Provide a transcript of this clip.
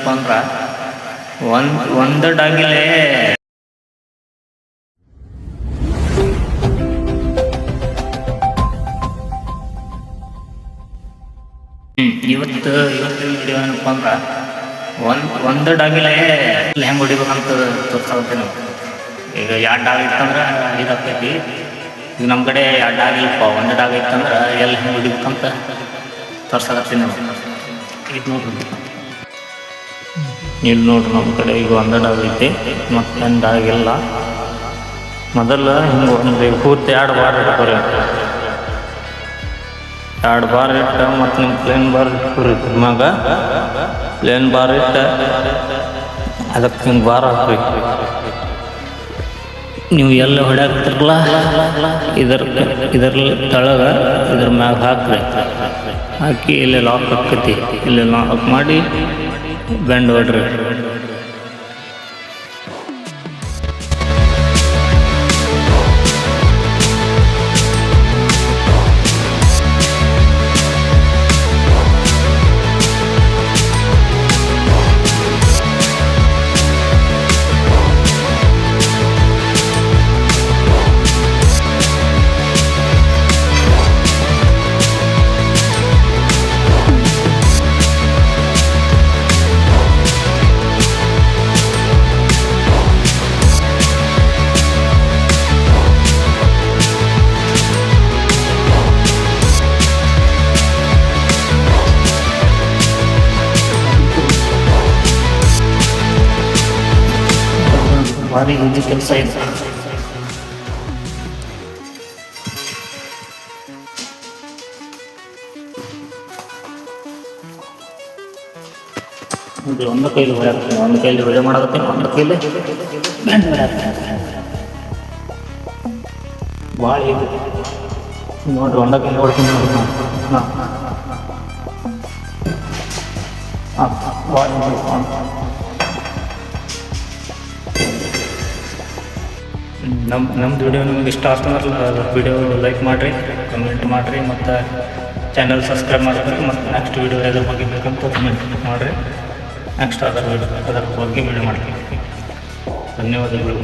ಏನಪ್ಪ ಅಂದ್ರೆ ಒಂದು ಡಾಗಿಲೇ ಇವತ್ತಿನ ವಿಡಿಯೋ ಏನಪ್ಪ ಅಂದ್ರೆ ಒಂದು ಡಾಗಿಲೇ ಹೆಂಗೆ ಹೊಡಿಬೇಕಂತ ತೋರ್ಸಾಗುತ್ತೆ ನಾವು. ಈಗ 2 ಡಾಗ್ ಇತ್ತಂದ್ರೆ ಇದಾಗ್ತೈತಿ. ಈಗ ನಮ್ಮ ಕಡೆ 2 ಡಾಗ್ ಇಲ್ಲಪ್ಪ, ಒಂದು ಡಾಗ್ ಇತ್ತಂದ್ರೆ ಎಲ್ಲಿ ಹೆಂಗೆ ಹೊಡಿಬೇಕಂತ ತೋರ್ಸಾಕತ್ತೀನಿ ನಾವು. ಇದು ನೋಡ್ರಿ, ಇಲ್ಲಿ ನೋಡ್ರಿ ನಮ್ಮ ಕಡೆ ಈಗ 1 ಡಾಗ್ ಐತಿ, ಮತ್ತೊಂದು ಡಾಗ್ ಇಲ್ಲ. ಮೊದಲು ಹಿಂಗೆ ಒಂದು ಪೂರ್ತಿ 2 ಬಾರ್ ಇಟ್ಕೊರಿ, 2 ಬಾರ್ ಇಟ್ಟು ಮತ್ತು ನಿಮ್ಮ ಪ್ಲೇನ್ ಬಾರ್ ಇಟ್ಕೊರಿ. ಮ್ಯಾಗ ಪ್ಲೇನ್ ಬಾರ್ ಇಟ್ಟು ಅದಕ್ಕೆ ಹಿಂಗೆ ಬಾರ್ ಹಾಕ್ರಿ. ನೀವು ಎಲ್ಲ ಹೊಡ್ಯಾಕ್ತಿರಲ್ಲ ಇದರ ತಳಗ ಇದ್ರ ಮ್ಯಾಗ ಹಾಕ್ರಿ. ಹಾಕಿ ಇಲ್ಲಿ ಲಾಕ್ ಹಾಕತಿ, ಇಲ್ಲಿ ಲಾಕ್ ಮಾಡಿ ಬೆಂಡ್ ಹೊಡ್ರಿ. ಭಾರಿ ಈಜಿ ಕೆಲಸ ಇದೆ. ಒಂದು ಕೈಲಿ ಹೊಡ್ಯಾಕ್ತೀನಿ, ಒಂದು ಕೈಲಿ ವಿಡಿಯೋ ಮಾಡಾಕತ್ತೀನಿ, ಒಂದು ಕೈಲಿ ಬ್ಯಾಂಡ್ ಹೊಡ್ಯಾಕ್ತೀನಿ. ಭಾಳ ಈಜಿ ನೋಡ್ರಿ. ಒಂದ ಕೈಲಿ ಹೊಡ್ತೀನಿ ನೋಡ್ರಿ. ಭಾಳ ನಮ್ಮದು ವಿಡಿಯೋ ನಿಮಗೆ ಇಷ್ಟ ಆಗ್ತಂದ್ರೆ ವಿಡಿಯೋ ಲೈಕ್ ಮಾಡಿರಿ, ಕಮೆಂಟ್ ಮಾಡಿರಿ, ಮತ್ತು ಚಾನಲ್ ಸಬ್ಸ್ಕ್ರೈಬ್ ಮಾಡಿರಿ. ಮತ್ತು ನೆಕ್ಸ್ಟ್ ವಿಡಿಯೋ ಅದ್ರ ಬಗ್ಗೆ ಬೇಕಂತ ಕಮೆಂಟ್ ಮಾಡಿರಿ. ನೆಕ್ಸ್ಟ್ ಅದರ ಬಗ್ಗೆ ವಿಡಿಯೋ ಮಾಡ್ತೀನಿ. ಧನ್ಯವಾದಗಳು.